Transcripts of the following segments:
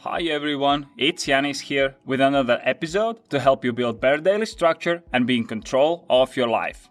Hi everyone, it's Yanis here with another episode to help you build better daily structure and be in control of your life.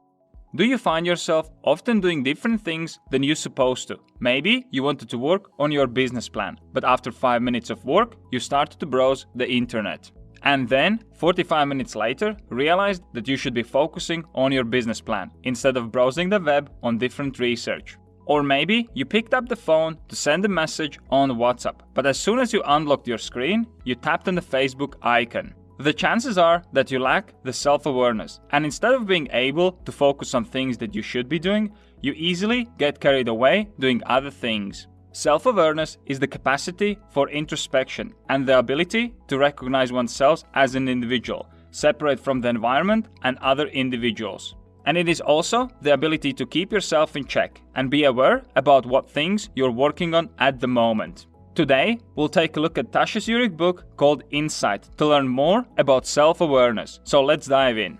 Do you find yourself often doing different things than you're supposed to? Maybe you wanted to work on your business plan, but after 5 minutes of work, you started to browse the internet. And then, 45 minutes later, realized that you should be focusing on your business plan instead of browsing the web on different research. Or maybe you picked up the phone to send a message on WhatsApp, but as soon as you unlocked your screen, you tapped on the Facebook icon. The chances are that you lack the self-awareness, and instead of being able to focus on things that you should be doing, you easily get carried away doing other things. Self-awareness is the capacity for introspection and the ability to recognize oneself as an individual, separate from the environment and other individuals. And it is also the ability to keep yourself in check and be aware about what things you're working on at the moment. Today, we'll take a look at Tasha Eurich book called Insight to learn more about self-awareness. So let's dive in.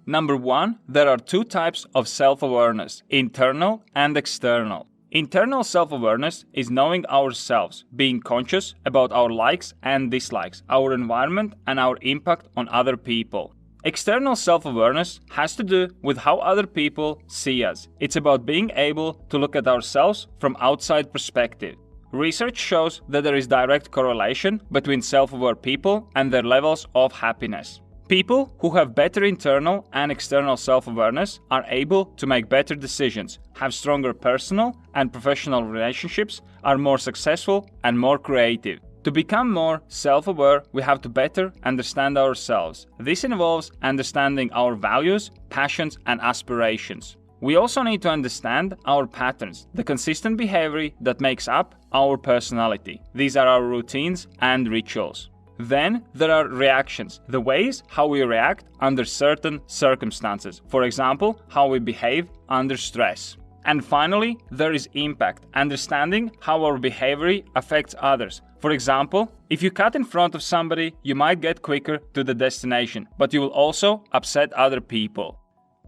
Number 1, there are two types of self-awareness, internal and external. Internal self-awareness is knowing ourselves, being conscious about our likes and dislikes, our environment and our impact on other people. External self-awareness has to do with how other people see us. It's about being able to look at ourselves from outside perspective. Research shows that there is direct correlation between self-aware people and their levels of happiness. People who have better internal and external self-awareness are able to make better decisions, have stronger personal and professional relationships, are more successful and more creative. To become more self-aware, we have to better understand ourselves. This involves understanding our values, passions, and aspirations. We also need to understand our patterns, the consistent behavior that makes up our personality. These are our routines and rituals. Then there are reactions, the ways how we react under certain circumstances. For example, how we behave under stress. And finally, there is impact, understanding how our behavior affects others. For example, if you cut in front of somebody, you might get quicker to the destination, but you will also upset other people.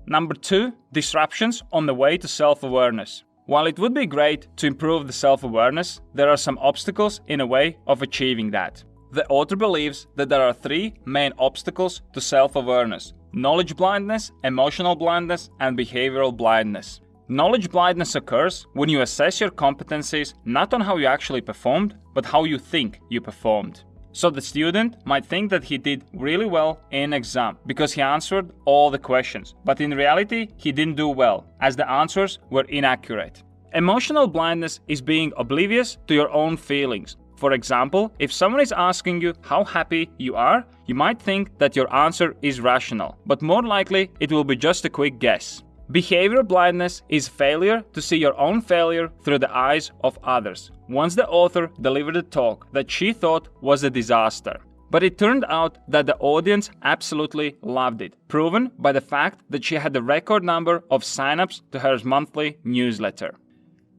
Number 2, disruptions on the way to self-awareness. While it would be great to improve the self-awareness, there are some obstacles in a way of achieving that. The author believes that there are 3 main obstacles to self-awareness: knowledge blindness, emotional blindness, and behavioral blindness. Knowledge blindness occurs when you assess your competencies not on how you actually performed, but how you think you performed. So the student might think that he did really well in exam because he answered all the questions, but in reality he didn't do well as the answers were inaccurate. Emotional blindness is being oblivious to your own feelings. For example, if someone is asking you how happy you are, you might think that your answer is rational, but more likely it will be just a quick guess. Behavioral blindness is failure to see your own failure through the eyes of others. Once the author delivered a talk that she thought was a disaster, but it turned out that the audience absolutely loved it, proven by the fact that she had a record number of signups to her monthly newsletter.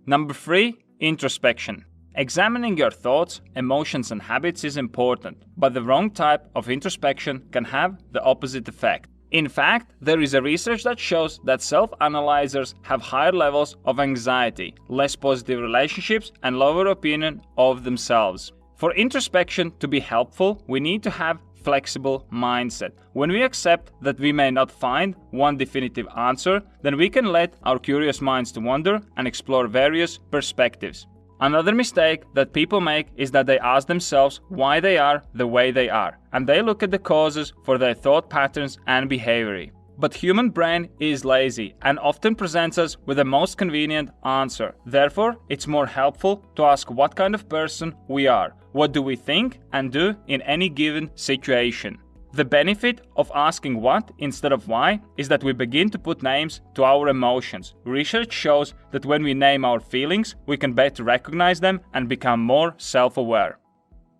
Number 3, introspection. Examining your thoughts, emotions, and habits is important, but the wrong type of introspection can have the opposite effect. In fact, there is a research that shows that self-analyzers have higher levels of anxiety, less positive relationships, and lower opinion of themselves. For introspection to be helpful, we need to have flexible mindset. When we accept that we may not find one definitive answer, then we can let our curious minds to wander and explore various perspectives. Another mistake that people make is that they ask themselves why they are the way they are, and they look at the causes for their thought patterns and behavior. But human brain is lazy and often presents us with the most convenient answer. Therefore, it's more helpful to ask what kind of person we are, what do we think and do in any given situation. The benefit of asking what instead of why is that we begin to put names to our emotions. Research shows that when we name our feelings, we can better recognize them and become more self-aware.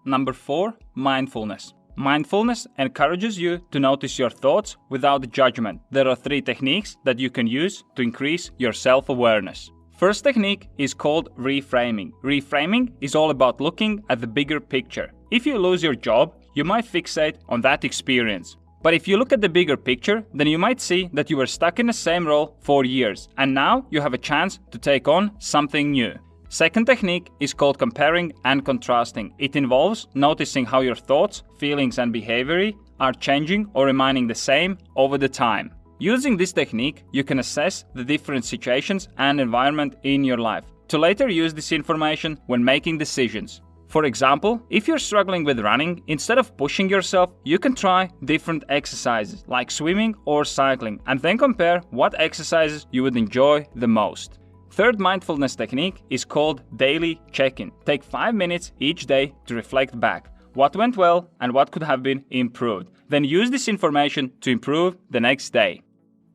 Number 4, mindfulness. Mindfulness encourages you to notice your thoughts without judgment. There are 3 techniques that you can use to increase your self-awareness. First technique is called reframing. Reframing is all about looking at the bigger picture. If you lose your job, you might fixate on that experience. But if you look at the bigger picture, then you might see that you were stuck in the same role for years, and now you have a chance to take on something new. Second technique is called comparing and contrasting. It involves noticing how your thoughts, feelings and behavior are changing or remaining the same over the time. Using this technique, you can assess the different situations and environment in your life to later use this information when making decisions. For example, if you're struggling with running, instead of pushing yourself, you can try different exercises like swimming or cycling and then compare what exercises you would enjoy the most. Third mindfulness technique is called daily check-in. Take 5 minutes each day to reflect back what went well and what could have been improved. Then use this information to improve the next day.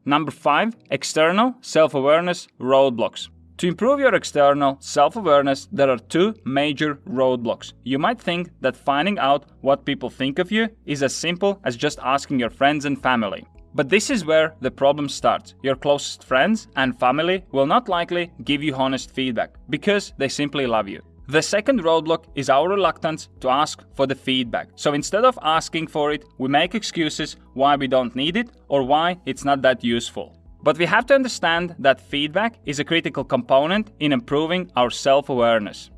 Number 5. External self-awareness roadblocks. To improve your external self-awareness, there are 2 major roadblocks. You might think that finding out what people think of you is as simple as just asking your friends and family. But this is where the problem starts. Your closest friends and family will not likely give you honest feedback because they simply love you. The second roadblock is our reluctance to ask for the feedback. So instead of asking for it, we make excuses why we don't need it or why it's not that useful. But we have to understand that feedback is a critical component in improving our self-awareness.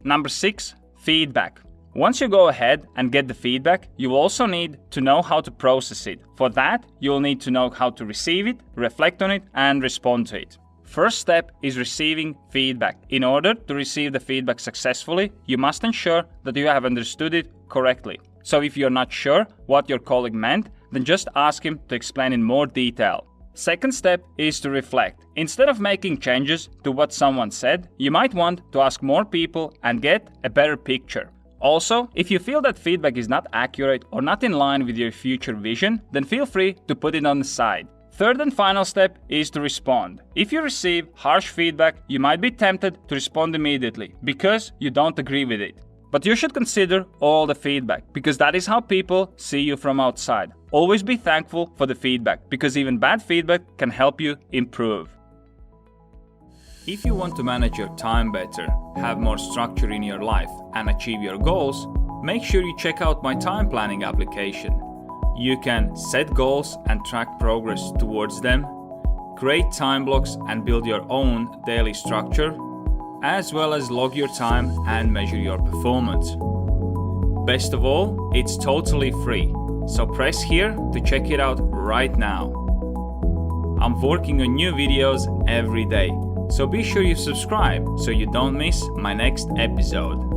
Number 6. Feedback. Once you go ahead and get the feedback, you will also need to know how to process it. For that, you will need to know how to receive it, reflect on it, and respond to it. First step is receiving feedback. In order to receive the feedback successfully, you must ensure that you have understood it correctly. So if you're not sure what your colleague meant, then just ask him to explain in more detail. Second step is to reflect. Instead of making changes to what someone said, you might want to ask more people and get a better picture. Also, if you feel that feedback is not accurate or not in line with your future vision, then feel free to put it on the side. Third and final step is to respond. If you receive harsh feedback, you might be tempted to respond immediately because you don't agree with it. But you should consider all the feedback because that is how people see you from outside. Always be thankful for the feedback because even bad feedback can help you improve. If you want to manage your time better, have more structure in your life, and achieve your goals, make sure you check out my time planning application. You can set goals and track progress towards them, create time blocks and build your own daily structure, as well as log your time and measure your performance. Best of all, it's totally free, so press here to check it out right now. I'm working on new videos every day, so be sure you subscribe so you don't miss my next episode.